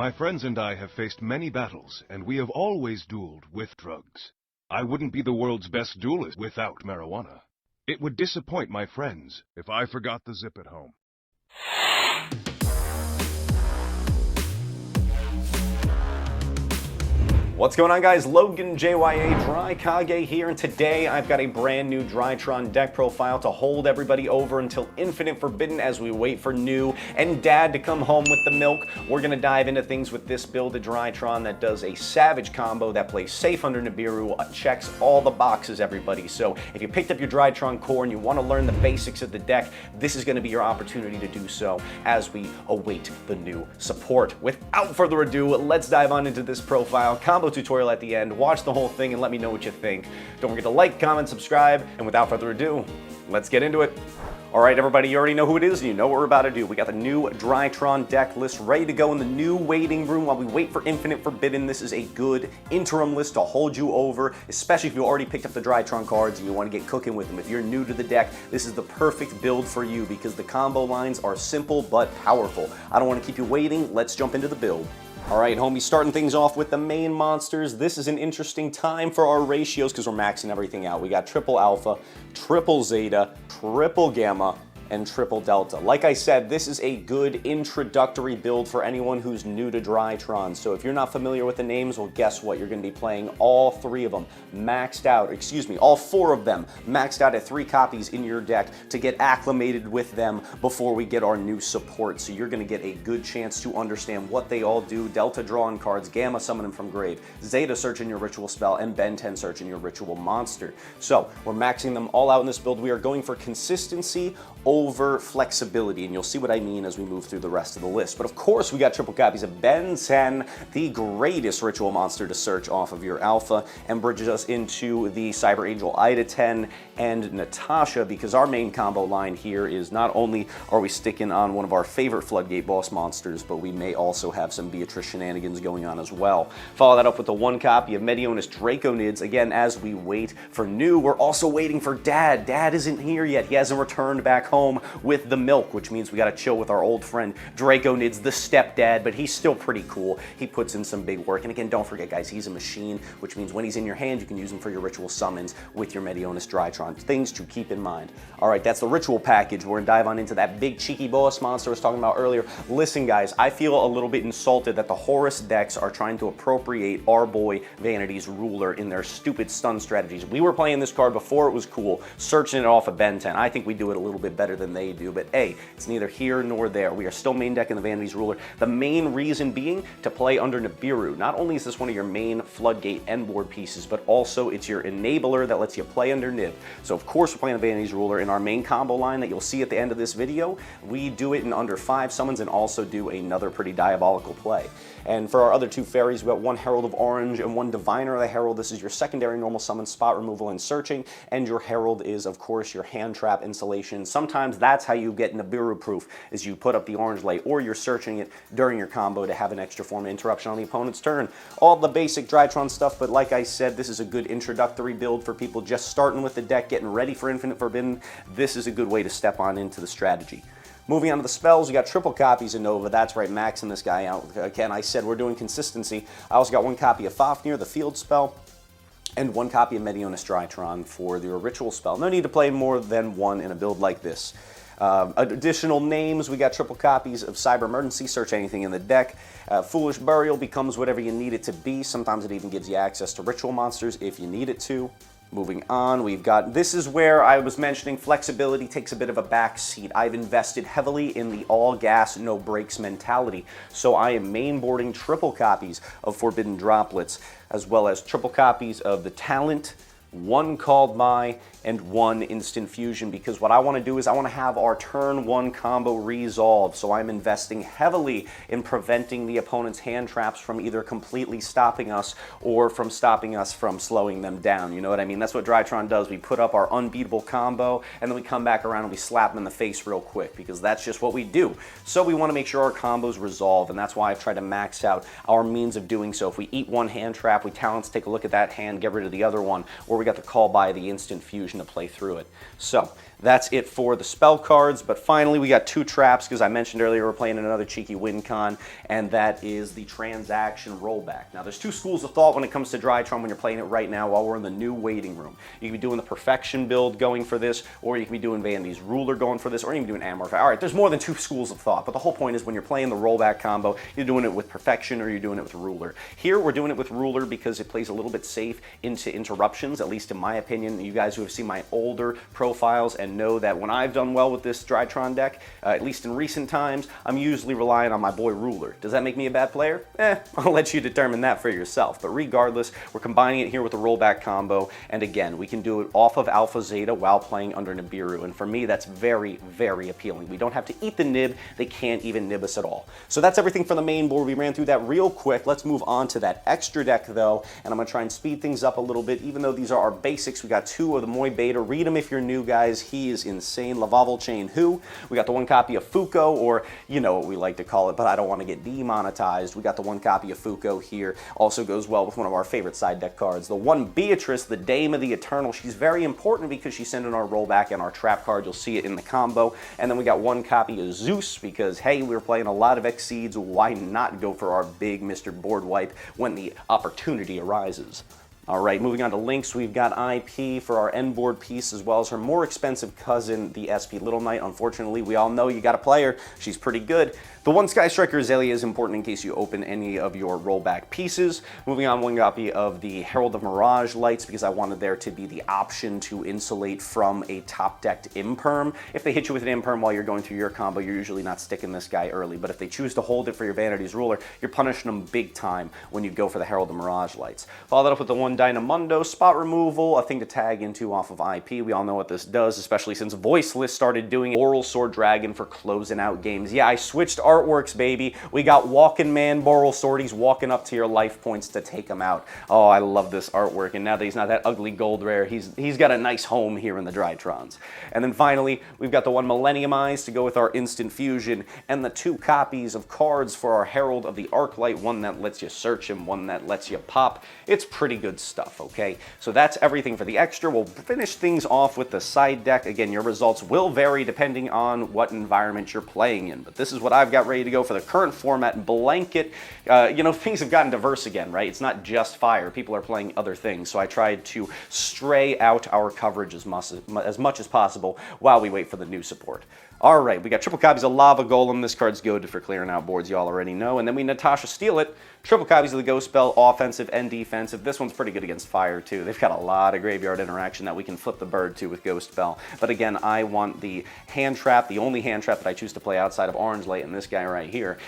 My friends and I have faced many battles, and we have always dueled with drugs. I wouldn't be the world's best duelist without marijuana. It would disappoint my friends if I forgot the zip at home. What's going on, guys? LoganJYA Drykage here, and today I've got a brand new DRYTRON deck profile to hold everybody over until Infinite Forbidden as we wait for New and Dad to come home with the milk. We're going to dive into things with this build of DRYTRON that does a savage combo that plays safe under Nibiru, checks all the boxes, everybody. So if you picked up your DRYTRON core and you want to learn the basics of the deck, this is going to be your opportunity to do so as we await the new support. Without further ado, let's dive on into this profile. Combo tutorial at the end. Watch the whole thing and let me know what you think. Don't forget to like, comment, subscribe, and without further ado, let's get into it. All right, everybody, you already know who it is and you know what we're about to do. We got the new DRYTRON deck list ready to go in the new waiting room while we wait for Infinite Forbidden. This is a good interim list to hold you over, especially if you already picked up the DRYTRON cards and you want to get cooking with them. If you're new to the deck, this is the perfect build for you because the combo lines are simple but powerful. I don't want to keep you waiting. Let's jump into the build. All right, homies, starting things off with the main monsters. This is an interesting time for our ratios because we're maxing everything out. We got triple alpha, triple zeta, triple gamma, and triple delta. Like I said, this is a good introductory build for anyone who's new to DRYTRON. So if you're not familiar with the names, well, guess what? You're going to be playing all three of them maxed out, all four of them maxed out at 3 copies in your deck to get acclimated with them before we get our new support. So you're going to get a good chance to understand what they all do. Delta drawing cards, gamma summon them from grave, zeta search in your ritual spell, and Ben 10 search in your ritual monster. So we're maxing them all out in this build. We are going for consistency over flexibility, and you'll see what I mean as we move through the rest of the list. But of course, we got triple copies of Ben 10, the greatest ritual monster to search off of your alpha, and bridges us into the Cyber Angel Ida 10 and Natasha, because our main combo line here is not only are we sticking on one of our favorite Floodgate boss monsters, but we may also have some Beatrice shenanigans going on as well. Follow that up with the 1 copy of Medionis Draconids. Again, as we wait for New, we're also waiting for Dad. Dad isn't here yet. He hasn't returned back home with the milk, which means we got to chill with our old friend Draconids, the stepdad, but he's still pretty cool. He puts in some big work. And again, don't forget, guys, he's a machine, which means when he's in your hand, you can use him for your ritual summons with your Medionis DRYTRON. Things to keep in mind. All right, that's the ritual package. We're gonna dive on into that big cheeky boss monster I was talking about earlier. Listen, guys, I feel a little bit insulted that the Horus decks are trying to appropriate our boy Vanity's Ruler in their stupid stun strategies. We were playing this card before it was cool, searching it off of Ben 10. I think we do it a little bit better than they do, but hey, it's neither here nor there. We are still main decking the Vanity's Ruler. The main reason being to play under Nibiru. Not only is this one of your main Floodgate end board pieces, but also it's your enabler that lets you play under Nib. So of course we're playing the Vanity's Ruler in our main combo line that you'll see at the end of this video. We do it in under 5 summons and also do another pretty diabolical play. And for our other 2 fairies, we got 1 Herald of Orange and 1 Diviner of the Herald. This is your secondary normal summon, spot removal, and searching. And your Herald is, of course, your hand trap installation. Sometimes that's how you get Nibiru proof, is you put up the orange light or you're searching it during your combo to have an extra form of interruption on the opponent's turn. All the basic DRYTRON stuff, but like I said, this is a good introductory build for people just starting with the deck, getting ready for Infinite Forbidden. This is a good way to step on into the strategy. Moving on to the spells, we got triple copies of Nova. That's right, maxing this guy out. Again, I said we're doing consistency. I also got 1 copy of Fafnir, the field spell, and 1 copy of Medionis DRYTRON for the ritual spell. No need to play more than 1 in a build like this. Additional names, we got triple copies of Cyber Emergency, search anything in the deck. Foolish Burial becomes whatever you need it to be. Sometimes it even gives you access to ritual monsters if you need it to. Moving on, we've got, this is where I was mentioning flexibility takes a bit of a back seat. I've invested heavily in the all gas, no brakes mentality. So I am mainboarding triple copies of Forbidden Droplets, as well as triple copies of the Talent, 1 Called My, and 1 Instant Fusion, because what I want to do is I want to have our turn 1 combo resolve. So I'm investing heavily in preventing the opponent's hand traps from either completely stopping us or from stopping us from slowing them down. You know what I mean? That's what DRYTRON does. We put up our unbeatable combo and then we come back around and we slap them in the face real quick because that's just what we do. So we want to make sure our combos resolve, and that's why I've tried to max out our means of doing so. If we eat 1 hand trap, we talents take a look at that hand, get rid of the other one, or we we got the call by the instant fusion to play through it. So that's it for the spell cards, but finally we got 2 traps, because I mentioned earlier we're playing another cheeky win con, and that is the transaction rollback. Now there's 2 schools of thought when it comes to DRYTRON when you're playing it right now while we're in the new waiting room. You can be doing the perfection build going for this, or you can be doing Vandy's ruler going for this, or even doing Amorph. Alright, there's more than 2 schools of thought, but the whole point is when you're playing the rollback combo, you're doing it with perfection or you're doing it with ruler. Here we're doing it with ruler because it plays a little bit safe into interruptions, at least in my opinion. You guys who have seen my older profiles and know that when I've done well with this DRYTRON deck, at least in recent times, I'm usually relying on my boy ruler. Does that make me a bad player? I'll let you determine that for yourself. But regardless, we're combining it here with the rollback combo, and again, we can do it off of Alpha Zeta while playing under Nibiru, and for me, that's very, very appealing. We don't have to eat the nib, they can't even nib us at all. So that's everything for the main board. We ran through that real quick. Let's move on to that extra deck though, and I'm gonna try and speed things up a little bit, even though these are our basics. We got 2 of the Moy Beta. Read them if you're new, guys. He is insane. Lavavel Chain Who. We got the 1 copy of Fuko, or you know what we like to call it, but I don't want to get demonetized. We got the 1 copy of Fuko here. Also goes well with one of our favorite side deck cards. The 1 Beatrice, the Dame of the Eternal. She's very important because she's sending our rollback and our trap card. You'll see it in the combo. And then we got 1 copy of Zeus because, hey, we were playing a lot of Exceeds. Why not go for our big Mr. Board Wipe when the opportunity arises? All right, moving on to links, we've got IP for our end board piece, as well as her more expensive cousin, the SP Little Knight. Unfortunately, we all know you got to play her. She's pretty good. The 1 Sky Striker Azalea is important in case you open any of your rollback pieces. Moving on, 1 copy of the Herald of Mirage Lights, because I wanted there to be the option to insulate from a top-decked Imperm. If they hit you with an Imperm while you're going through your combo, you're usually not sticking this guy early, but if they choose to hold it for your Vanity's Ruler, you're punishing them big time when you go for the Herald of Mirage Lights. Follow that up with the 1 Dynamundo, spot removal, a thing to tag into off of IP. We all know what this does, especially since Voiceless started doing Oral Sword Dragon for closing out games. Yeah, I switched artworks, baby. We got Walking Man Boral Sword. He's walking up to your life points to take him out. Oh, I love this artwork, and now that he's not that ugly gold rare, he's got a nice home here in the DRYTRONs. And then finally, we've got the 1 Millennium Eyes to go with our instant fusion, and the 2 copies of cards for our Herald of the Arclight, 1 that lets you search him, 1 that lets you pop. It's pretty good stuff, okay? So that's everything for the extra. We'll finish things off with the side deck. Again, your results will vary depending on what environment you're playing in, but this is what I've got ready to go for the current format. Blanket, you know, things have gotten diverse again, right? It's not just fire. People are playing other things, so I tried to stray out our coverage as much as possible while we wait for the new support. All right, we got triple copies of Lava Golem. This card's good for clearing out boards, you all already know. And then we Natasha Steal It. Triple copies of the Ghost Spell, offensive and defensive. This one's pretty good against fire, too. They've got a lot of graveyard interaction that we can flip the bird to with Ghost Spell. But again, I want the hand trap. The only hand trap that I choose to play outside of Orange Light, and this guy right here,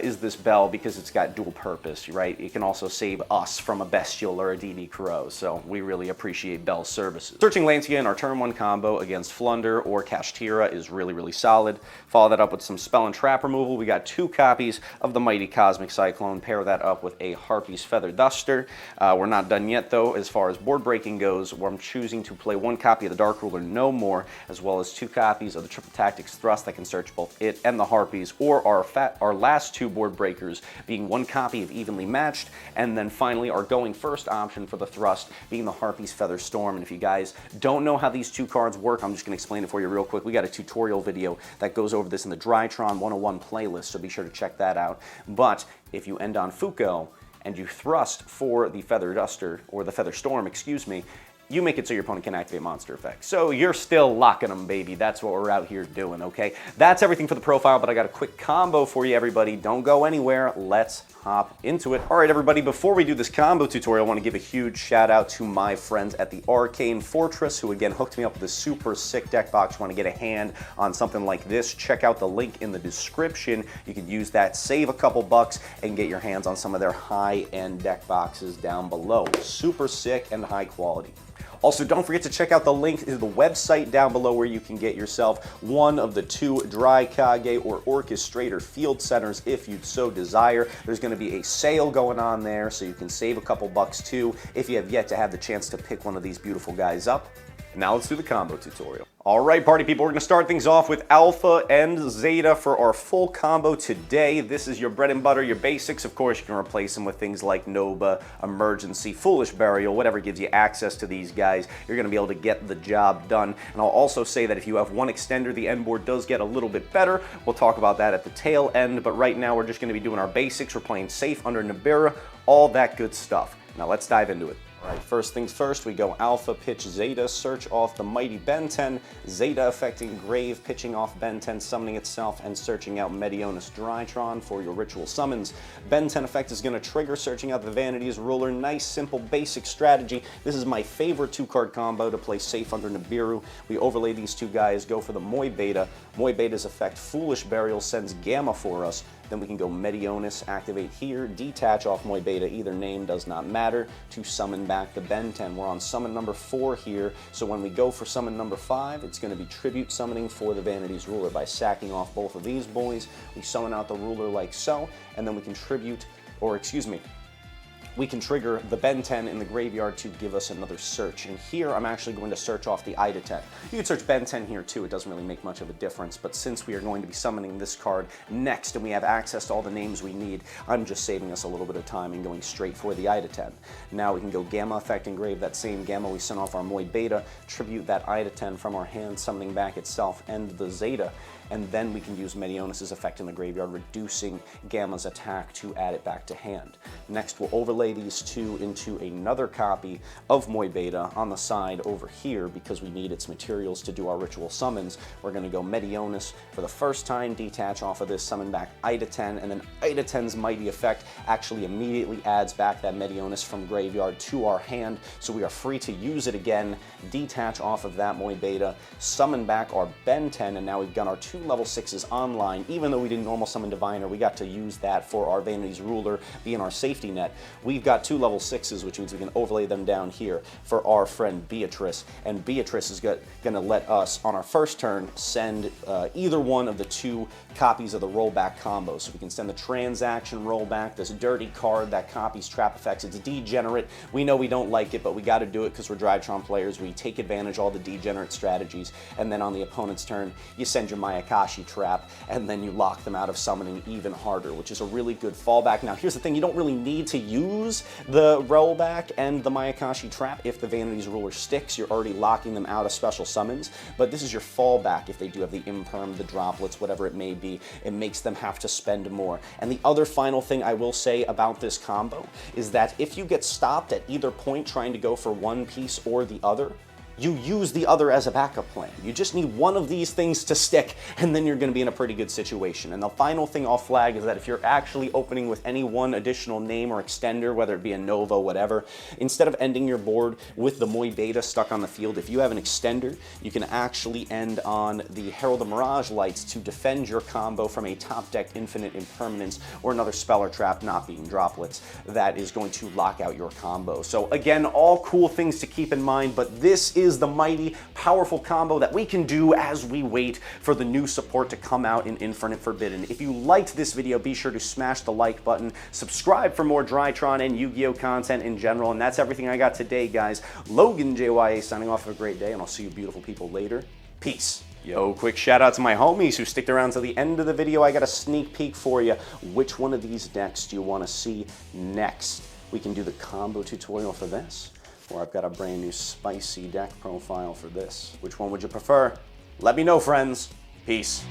is this Bell, because it's got dual purpose, right? It can also save us from a Bestial or a DD Crow, so we really appreciate Bell's services. Searching Lancia in our turn 1 combo against Flunder or Kashtira is really, really solid. Follow that up with some spell and trap removal. We got 2 copies of the Mighty Cosmic Cyclone. Pair that up with a Harpy's Feather Duster. We're not done yet, though, as far as board breaking goes, where I'm choosing to play 1 copy of the Dark Ruler No More, as well as 2 copies of the Triple Tactics Thrust that can search both it and the Harpies, or our last 2 board breakers being 1 copy of Evenly Matched, and then finally our going first option for the Thrust being the Harpy's Feather Storm. And if you guys don't know how these 2 cards work, I'm just going to explain it for you real quick. We got a tutorial video that goes over this in the DRYTRON 101 playlist, so be sure to check that out. But if you end on Fuko and you thrust for the Feather Duster, or the Feather Storm, excuse me, you make it so your opponent can activate monster effects. So you're still locking them, baby. That's what we're out here doing, okay? That's everything for the profile, but I got a quick combo for you, everybody. Don't go anywhere. Let's hop into it. All right, everybody, before we do this combo tutorial, I want to give a huge shout out to my friends at the Arcane Fortress, who again hooked me up with a super sick deck box. Want to get a hand on something like this? Check out the link in the description. You could use that, save a couple bucks, and get your hands on some of their high-end deck boxes down below. Super sick and high quality. Also, don't forget to check out the link to the website down below where you can get yourself one of the 2 DRYKAGE or Orchestrator Field Centers if you'd so desire. There's going to be a sale going on there, so you can save a couple bucks too if you have yet to have the chance to pick one of these beautiful guys up. Now let's do the combo tutorial. All right, party people, we're going to start things off with Alpha and Zeta for our full combo today. This is your bread and butter, your basics. Of course, you can replace them with things like Nova, Emergency, Foolish Burial, whatever gives you access to these guys. You're going to be able to get the job done. And I'll also say that if you have one extender, the end board does get a little bit better. We'll talk about that at the tail end, but right now we're just going to be doing our basics. We're playing safe under Nibiru, all that good stuff. Now let's dive into it. All right, first things first, we go Alpha, pitch Zeta, search off the mighty Ben 10, Zeta affecting Grave, pitching off Ben 10, summoning itself, and searching out Meteonis DRYTRON for your ritual summons. Ben 10 effect is going to trigger, searching out the Vanity's Ruler. Nice, simple, basic strategy. This is my favorite two-card combo to play safe under Nibiru. We overlay these two guys, go for the Moi Beta. Moi Beta's effect, Foolish Burial, sends Gamma for us. Then we can go Meteonis, activate here, detach off Moi Beta, either name does not matter, to summon back the Ben 10. We're on summon number 4 here, so when we go for summon number 5, it's going to be tribute summoning for the Vanity's Ruler. By sacking off both of these boys, we summon out the Ruler like so, and then we can tribute, or excuse me, we can trigger the Ben 10 in the graveyard to give us another search. And here I'm actually going to search off the Ida 10. You can search Ben 10 here too, it doesn't really make much of a difference, but since we are going to be summoning this card next and we have access to all the names we need, I'm just saving us a little bit of time and going straight for the Ida 10. Now we can go Gamma Effect Engrave, that same Gamma we sent off our Moi Beta, tribute that Ida 10 from our hand, summoning back itself and the Zeta, and then we can use Meteonis' effect in the graveyard, reducing Gamma's attack to add it back to hand. Next, we'll overlay these two into another copy of Moi Beta on the side over here because we need its materials to do our ritual summons. We're going to go Meteonis for the first time, detach off of this, summon back Ida 10, and then Ida 10's mighty effect actually immediately adds back that Meteonis from graveyard to our hand, so we are free to use it again, detach off of that Moi Beta, summon back our Ben 10, and now we've got our 2 level 6s online. Even though we didn't normal summon Diviner, we got to use that for our Vanity's Ruler being our safety net. We've got 2 level 6s, which means we can overlay them down here for our friend Beatrice, and Beatrice is going to let us, on our first turn, send either one of the 2 copies of the rollback combo. So we can send the transaction rollback, this dirty card that copies trap effects. It's degenerate. We know we don't like it, but we got to do it because we're DRYTRON players. We take advantage of all the degenerate strategies, and then on the opponent's turn, you send your Mayakashi trap, and then you lock them out of summoning even harder, which is a really good fallback. Now, here's the thing. You don't really need to use the rollback and the Mayakashi trap if the Vanity's Ruler sticks. You're already locking them out of special summons, but this is your fallback if they do have the imperm, the droplets, whatever it may be. It makes them have to spend more. And the other final thing I will say about this combo is that if you get stopped at either point trying to go for one piece or the other, you use the other as a backup plan. You just need one of these things to stick, and then you're going to be in a pretty good situation. And the final thing I'll flag is that if you're actually opening with any one additional name or extender, whether it be a Nova, whatever, instead of ending your board with the Moi Beta stuck on the field, if you have an extender, you can actually end on the Herald of Mirage Lights to defend your combo from a top deck infinite impermanence or another spell or trap, not being droplets, that is going to lock out your combo. So again, all cool things to keep in mind, but this is the mighty, powerful combo that we can do as we wait for the new support to come out in Infinite Forbidden. If you liked this video, be sure to smash the like button, subscribe for more DRYTRON and Yu-Gi-Oh content in general, and that's everything I got today, guys. LoganJYA signing off. Have a great day, and I'll see you beautiful people later. Peace. Yo, quick shout out to my homies who sticked around to the end of the video. I got a sneak peek for you. Which one of these decks do you want to see next? We can do the combo tutorial for this, or I've got a brand new spicy deck profile for this. Which one would you prefer? Let me know, friends. Peace.